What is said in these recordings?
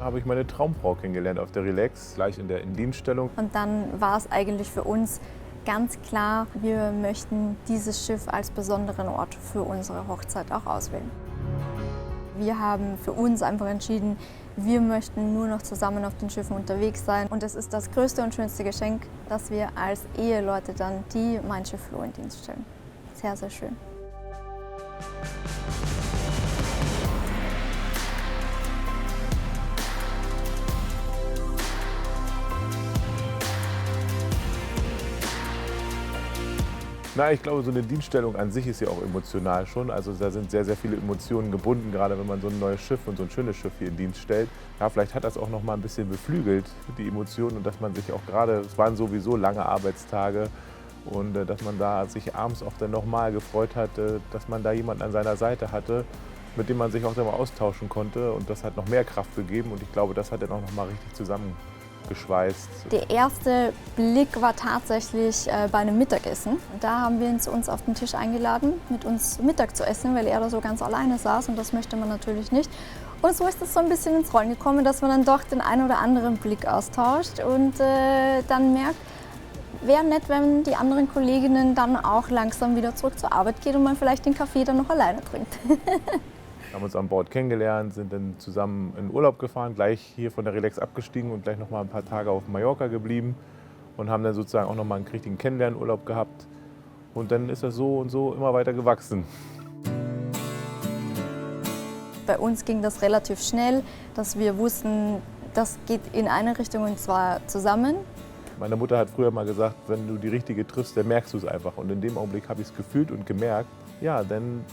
habe ich meine Traumfrau kennengelernt auf der Relax, gleich in der Indienststellung. Und dann war es eigentlich für uns ganz klar, wir möchten dieses Schiff als besonderen Ort für unsere Hochzeit auch auswählen. Wir haben für uns einfach entschieden, wir möchten nur noch zusammen auf den Schiffen unterwegs sein. Und es ist das größte und schönste Geschenk, dass wir als Eheleute dann die Mein Schiff Flo in Dienst stellen. Sehr, sehr schön. Na, ich glaube, so eine Dienststellung an sich ist ja auch emotional schon. Also da sind sehr, sehr viele Emotionen gebunden, gerade wenn man so ein neues Schiff und so ein schönes Schiff hier in Dienst stellt. Ja, vielleicht hat das auch noch mal ein bisschen beflügelt, die Emotionen, und dass man sich auch gerade, es waren sowieso lange Arbeitstage, und dass man da sich abends auch dann noch mal gefreut hat, dass man da jemanden an seiner Seite hatte, mit dem man sich auch dann mal austauschen konnte, und das hat noch mehr Kraft gegeben, und ich glaube, das hat dann auch noch mal richtig zusammengeschweißt. Der erste Blick war tatsächlich bei einem Mittagessen. Da haben wir ihn zu uns auf den Tisch eingeladen, mit uns Mittag zu essen, weil er da so ganz alleine saß, und das möchte man natürlich nicht. Und so ist es so ein bisschen ins Rollen gekommen, dass man dann doch den einen oder anderen Blick austauscht und dann merkt, wäre nett, wenn die anderen Kolleginnen dann auch langsam wieder zurück zur Arbeit gehen und man vielleicht den Kaffee dann noch alleine trinkt. Wir haben uns an Bord kennengelernt, sind dann zusammen in Urlaub gefahren, gleich hier von der Relax abgestiegen und gleich noch mal ein paar Tage auf Mallorca geblieben und haben dann sozusagen auch noch mal einen richtigen Kennenlernurlaub gehabt. Und dann ist das so und so immer weiter gewachsen. Bei uns ging das relativ schnell, dass wir wussten, das geht in eine Richtung, und zwar zusammen. Meine Mutter hat früher mal gesagt, wenn du die Richtige triffst, dann merkst du es einfach. Und in dem Augenblick habe ich es gefühlt und gemerkt. Ja, dann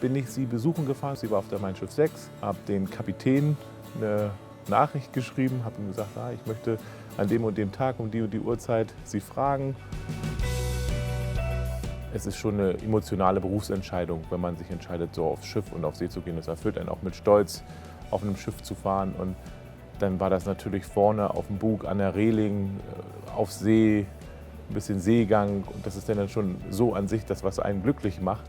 bin ich sie besuchen gefahren. Sie war auf der Mein Schiff 6, habe den Kapitän eine Nachricht geschrieben, habe ihm gesagt, ich möchte an dem und dem Tag um die und die Uhrzeit Sie fragen. Es ist schon eine emotionale Berufsentscheidung, wenn man sich entscheidet, so aufs Schiff und auf See zu gehen. Das erfüllt einen auch mit Stolz, auf einem Schiff zu fahren. Und dann war das natürlich vorne auf dem Bug, an der Reling, auf See, ein bisschen Seegang. Und das ist dann schon so an sich das, was einen glücklich macht.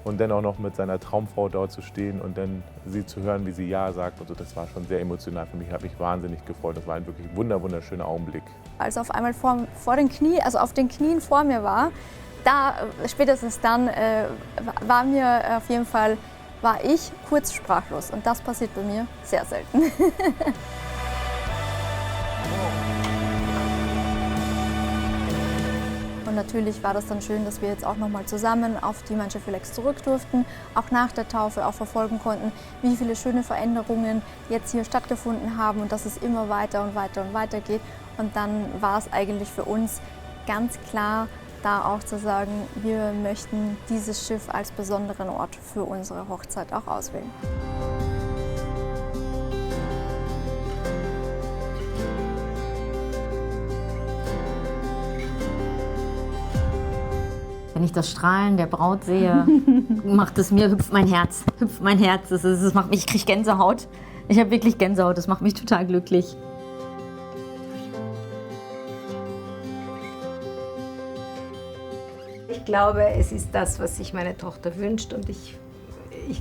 Und dann auch noch mit seiner Traumfrau dort zu stehen und dann sie zu hören, wie sie Ja sagt. Also das war schon sehr emotional für mich. Ich habe mich wahnsinnig gefreut. Das war ein wirklich wunderschöner Augenblick. Als er auf einmal vor den Knie, also auf den Knien vor mir war, spätestens dann war ich kurz sprachlos. Und das passiert bei mir sehr selten. Und natürlich war das dann schön, dass wir jetzt auch noch mal zusammen auf die Mein Schiff Relax zurück durften, auch nach der Taufe auch verfolgen konnten, wie viele schöne Veränderungen jetzt hier stattgefunden haben und dass es immer weiter und weiter und weiter geht. Und dann war es eigentlich für uns ganz klar, da auch zu sagen, wir möchten dieses Schiff als besonderen Ort für unsere Hochzeit auch auswählen. Wenn ich das Strahlen der Braut sehe, hüpft mein Herz. Das macht mich, ich kriege Gänsehaut. Ich habe wirklich Gänsehaut, das macht mich total glücklich. Ich glaube, es ist das, was sich meine Tochter wünscht, und ich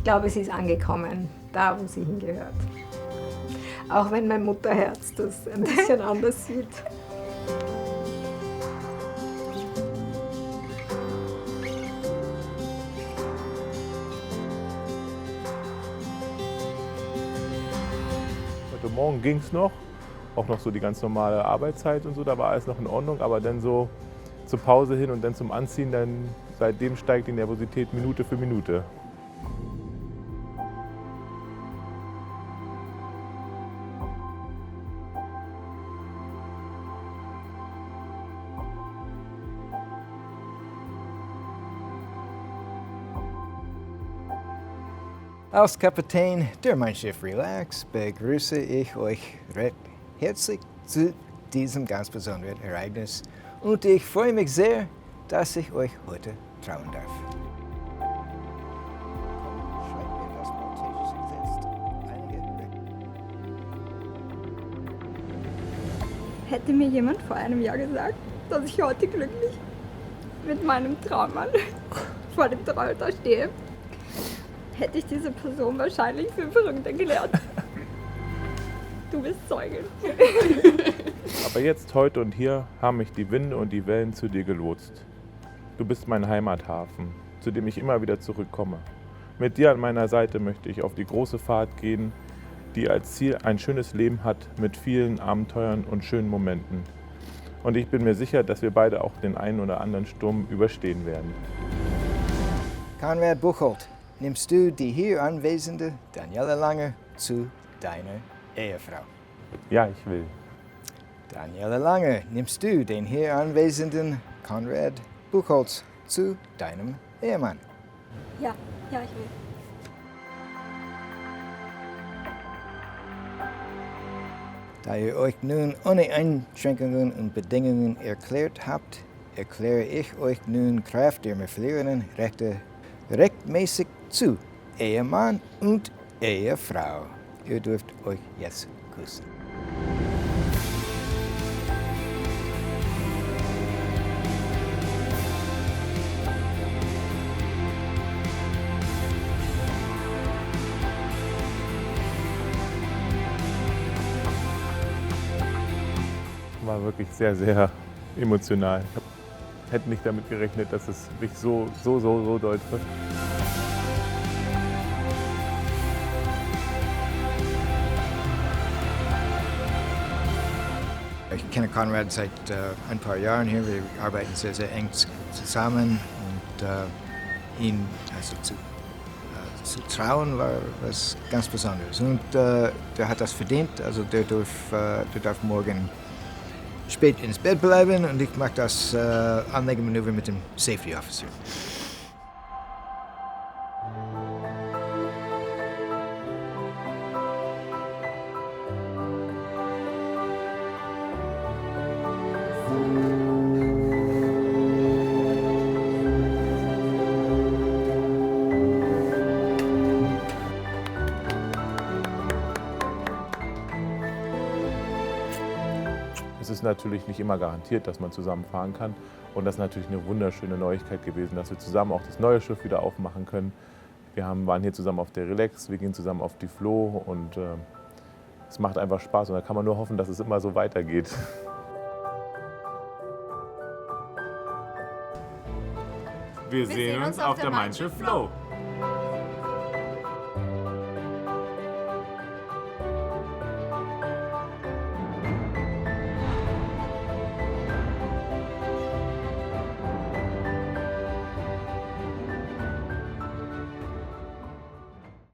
glaube, sie ist angekommen, da wo sie hingehört. Auch wenn mein Mutterherz das ein bisschen anders sieht. Heute Morgen ging es noch, auch noch so die ganz normale Arbeitszeit und so, da war alles noch in Ordnung, aber dann so zur Pause hin und dann zum Anziehen, dann seitdem steigt die Nervosität Minute für Minute. Als Kapitän der Mein Schiff Relax begrüße ich euch recht herzlich zu diesem ganz besonderen Ereignis, und ich freue mich sehr, dass ich euch heute trauen darf. Hätte mir jemand vor einem Jahr gesagt, dass ich heute glücklich mit meinem Traummann vor dem Traualtar stehe, hätte ich diese Person wahrscheinlich für verrückt erklärt. Du bist Zeugin. Aber jetzt, heute und hier haben mich die Winde und die Wellen zu dir gelotst. Du bist mein Heimathafen, zu dem ich immer wieder zurückkomme. Mit dir an meiner Seite möchte ich auf die große Fahrt gehen, die als Ziel ein schönes Leben hat mit vielen Abenteuern und schönen Momenten. Und ich bin mir sicher, dass wir beide auch den einen oder anderen Sturm überstehen werden. Konrad Buchholz, nimmst du die hier anwesende Daniela Lange zu deiner Ehefrau? Ja, ich will. Daniela Lange, nimmst du den hier anwesenden Konrad Buchholz zu deinem Ehemann? Ja, ich will. Da ihr euch nun ohne Einschränkungen und Bedingungen erklärt habt, erkläre ich euch nun Kraft der mir verlierenden Rechte rechtmäßig zu, Ehemann und Ehefrau. Ihr dürft euch jetzt küssen. War wirklich sehr, sehr emotional. Ich hätte nicht damit gerechnet, dass es mich so doll trifft. Ich kenne Konrad seit ein paar Jahren hier. Wir arbeiten sehr, sehr eng zusammen und ihn also zu trauen war was ganz Besonderes. Und der hat das verdient. Also der darf morgen spät ins Bett bleiben und ich mache das Anlegemanöver mit dem Safety Officer. Es ist natürlich nicht immer garantiert, dass man zusammen fahren kann. Und das ist natürlich eine wunderschöne Neuigkeit gewesen, dass wir zusammen auch das neue Schiff wieder aufmachen können. Wir waren hier zusammen auf der Relax, wir gehen zusammen auf die Flo und es macht einfach Spaß. Und da kann man nur hoffen, dass es immer so weitergeht. Wir sehen uns auf der Mein Schiff Flo.